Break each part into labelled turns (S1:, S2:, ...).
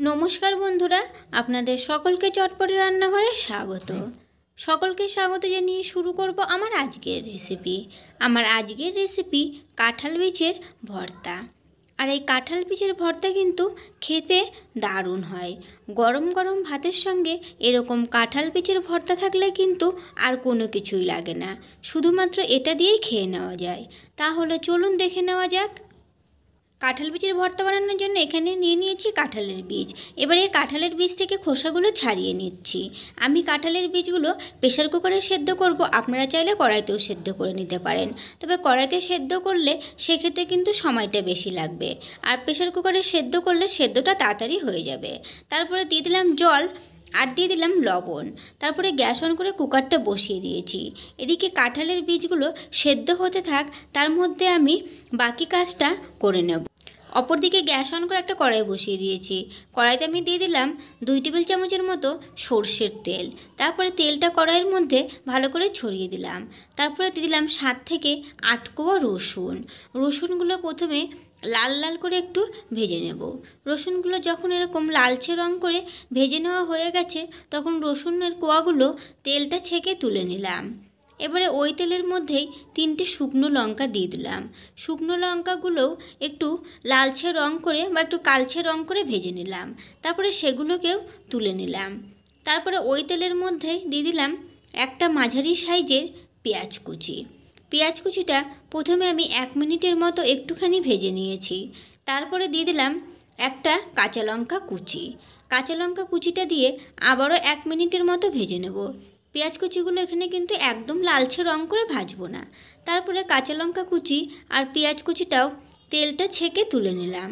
S1: নমস্কার বন্ধুরা, আপনাদের সকলকে চটপটে রান্নাঘরে স্বাগত। সকলকে স্বাগত জানিয়ে শুরু করব আমার আজকের রেসিপি। আমার আজকের রেসিপি কাঁঠাল বীজের ভর্তা। আর এই কাঁঠাল বীজের ভর্তা কিন্তু খেতে দারুণ হয়। গরম গরম ভাতের সঙ্গে এরকম কাঁঠাল বীজের ভর্তা থাকলে কিন্তু আর কোনো কিছুই লাগে না, শুধুমাত্র এটা দিয়েই খেয়ে নেওয়া যায়। তাহলে চলুন দেখে নেওয়া যাক। কাঁঠাল বীজের ভর্তা বানানোর জন্য এখানে নিয়ে নিয়েছি কাঁঠালের বীজ। এবারে কাঁঠালের বীজ থেকে খোসাগুলো ছাড়িয়ে নিচ্ছি। আমি কাঁঠালের বীজগুলো প্রেসার কুকারে সেদ্ধ করব, আপনারা চাইলে কড়াইতেও সেদ্ধ করে নিতে পারেন। তবে কড়াইতে সেদ্ধ করলে সেক্ষেত্রে কিন্তু সময়টা বেশি লাগবে, আর প্রেসার কুকারে সেদ্ধ করলে সেদ্ধটা তাড়াতাড়ি হয়ে যাবে। তারপরে দিয়ে দিলাম জল আর দিয়ে দিলাম লবণ। তারপরে গ্যাস অন করে কুকারটা বসিয়ে দিয়েছি। এদিকে কাঁঠালের বীজগুলো সেদ্ধ হতে থাক, তার মধ্যে আমি বাকি কাজটা করে নেব। অপরদিকে গ্যাস অন করে একটা কড়াই বসিয়ে দিয়েছি। কড়াইতে আমি দিয়ে দিলাম 2 টেবিল চামচের মতো সর্ষের তেল। তারপরে তেলটা কড়াইয়ের মধ্যে ভালো করে ছড়িয়ে দিলাম। তারপরে দিয়ে দিলাম 7 থেকে 8 কোয়া রসুন। রসুনগুলো প্রথমে লাল লাল করে একটু ভেজে নেব। রসুনগুলো যখন এরকম লালচে রং করে ভেজে নেওয়া হয়ে গেছে, তখন রসুনের কোয়াগুলো তেলটা ছেঁকে তুলে নিলাম। এবারে ওই তেলের মধ্যেই 3টে শুকনো লঙ্কা দিয়ে দিলাম। শুকনো লঙ্কাগুলোও একটু লালচে রং করে বা একটু কালচে রং করে ভেজে নিলাম। তারপরে সেগুলোকেও তুলে নিলাম। তারপরে ওই তেলের মধ্যেই দিয়ে দিলাম একটা মাঝারি সাইজের পেঁয়াজ কুচি। পেঁয়াজ কুচিটা প্রথমে আমি 1 মিনিটের মতো একটুখানি ভেজে নিয়েছি। তারপরে দিয়ে দিলাম একটা কাঁচা লঙ্কা কুচি। কাঁচা লঙ্কা কুচিটা দিয়ে আবারও 1 মিনিটের মতো ভেজে নেব। পেঁয়াজ কুচিগুলো এখানে কিন্তু একদম লালচে রং করে ভাজবো না। তারপরে কাঁচা লঙ্কা কুচি আর পেঁয়াজ কুচিটাও তেলটা ছেঁকে তুলে নিলাম।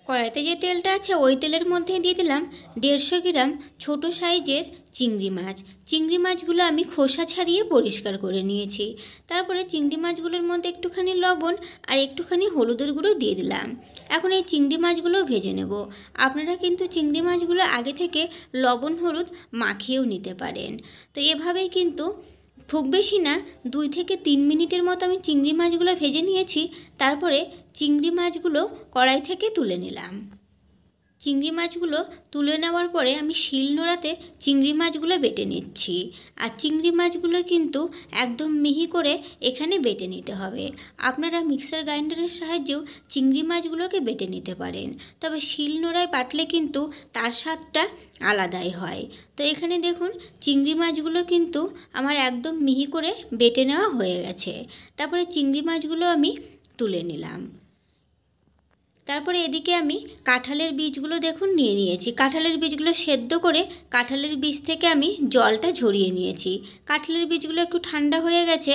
S1: কড়াইতে যে তেলটা আছে ওই তেলের মধ্যে দিয়ে দিলাম 150 গ্রাম ছোট সাইজের চিংড়ি মাছ। চিংড়ি মাছগুলো আমি খোসা ছাড়িয়ে পরিষ্কার করে নিয়েছি। তারপরে চিংড়ি মাছগুলোর মধ্যে একটুখানি লবণ আর একটুখানি হলুদের গুঁড়ো দিয়ে দিলাম। এখন এই চিংড়ি মাছগুলোও ভেজে নেব। আপনারা কিন্তু চিংড়ি মাছগুলো আগে থেকে লবণ হলুদ মাখিয়েও নিতে পারেন। তো এভাবেই কিন্তু খুব বেশি না 2 থেকে 3 মিনিটের মতো আমি চিংড়ি মাছগুলো ভেজে নিয়েছি। তারপরে চিংড়ি মাছগুলো কড়াই থেকে তুলে নিলাম। চিংড়ি মাছগুলো তুলে নেওয়ার পরে আমি শিলনোড়াতে চিংড়ি মাছগুলো বেটে নিচ্ছি। আর চিংড়ি মাছগুলো কিন্তু একদম মিহি করে এখানে বেটে নিতে হবে। আপনারা মিক্সার গ্রাইন্ডারের সাহায্যেও চিংড়ি মাছগুলোকে বেটে নিতে পারেন, তবে শিলনোড়ায় বাটলে কিন্তু তার স্বাদটা আলাদাই হয়। তো এখানে দেখুন চিংড়ি মাছগুলো কিন্তু আমার একদম মিহি করে বেটে নেওয়া হয়ে গেছে। তারপরে চিংড়ি মাছগুলো আমি তুলে নিলাম। তারপরে এদিকে আমি কাঁঠালের বীজগুলো দেখুন নিয়ে নিয়েছি। কাঁঠালের বীজগুলো সেদ্ধ করে কাঁঠালের বীজ থেকে আমি জলটা ঝরিয়ে নিয়েছি। কাঁঠালের বীজগুলো একটু ঠান্ডা হয়ে গেছে।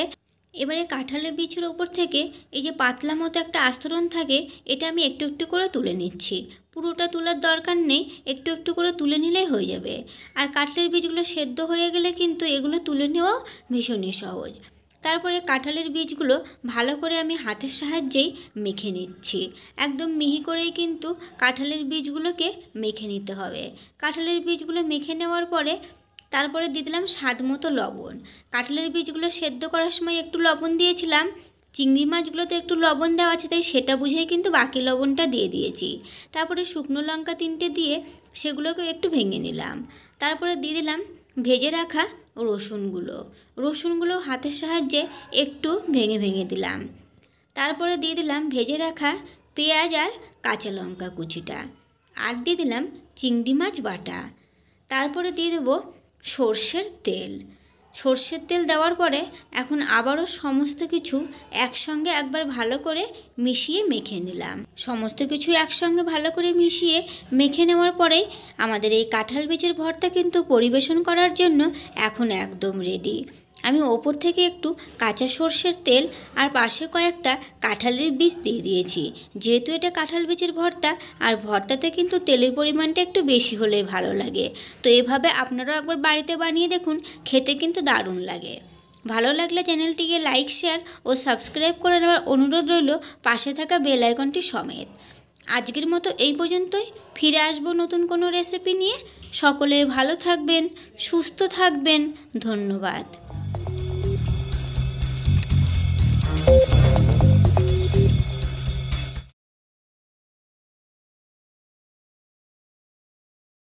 S1: এবারে কাঁঠালের বীজের ওপর থেকে এই যে পাতলা মতো একটা আস্তরণ থাকে, এটা আমি একটু একটু করে তুলে নিচ্ছি। পুরোটা তোলার দরকার নেই, একটু একটু করে তুলে নিলেই হয়ে যাবে। আর কাঁঠালের বীজগুলো সেদ্ধ হয়ে গেলে কিন্তু এগুলো তুলে নেওয়াও ভীষণই সহজ। তারপরে কাঁঠালের বীজগুলো ভালো করে আমি হাতের সাহায্যেই মেখে নিচ্ছি। একদম মিহি করেই কিন্তু কাঁঠালের বীজগুলোকে মেখে নিতে হবে। কাঁঠালের বীজগুলো মেখে নেওয়ার পরে তারপরে দিয়ে দিলাম স্বাদ মতো লবণ। কাঁঠালের বীজগুলো সেদ্ধ করার সময় একটু লবণ দিয়েছিলাম। চিংড়ি মাছগুলোতে একটু লবণ দেওয়া আছে, তাই সেটা বুঝেই কিন্তু বাকি লবণটা দিয়ে দিয়েছি। তারপরে শুকনো লঙ্কা 3টে দিয়ে সেগুলোকে একটু ভেঙে নিলাম। তারপরে দিয়ে দিলাম ভেজে রাখা রসুনগুলো হাতের সাহায্যে একটু ভেঙে ভেঙে দিলাম। তারপরে দিয়ে দিলাম ভেজে রাখা পেঁয়াজ আর কাঁচা লঙ্কা কুচিটা, আর দিয়ে দিলাম চিংড়ি মাছ বাটা। তারপরে দিয়ে দেবো সর্ষের তেল দেওয়ার পরে এখন আবারও সমস্ত কিছু একসঙ্গে একবার ভালো করে মিশিয়ে মেখে নিলাম। সমস্ত কিছু একসঙ্গে ভালো করে মিশিয়ে মেখে নেওয়ার পরেই আমাদের এই কাঁঠাল বীজের ভর্তা কিন্তু পরিবেশন করার জন্য এখন একদম রেডি। আমি ওপর থেকে একটু কাঁচা সর্ষের তেল আর পাশে কয়েকটা কাঁঠালের বীজ দিয়ে দিয়েছি। যেহেতু এটা কাঁঠাল বীজের ভর্তা, আর ভর্তাতে কিন্তু তেলের পরিমাণটা একটু বেশি হলেই ভালো লাগে। তো এভাবে আপনারাও একবার বাড়িতে বানিয়ে দেখুন, খেতে কিন্তু দারুণ লাগে। ভালো লাগলে চ্যানেলটিকে লাইক, শেয়ার ও সাবস্ক্রাইব করে নেওয়ার অনুরোধ রইল, পাশে থাকা বেল আইকনটি সমেত। আজকের মতো এই পর্যন্তই। ফিরে আসবো নতুন কোনো রেসিপি নিয়ে। সকলে ভালো থাকবেন, সুস্থ থাকবেন। ধন্যবাদ।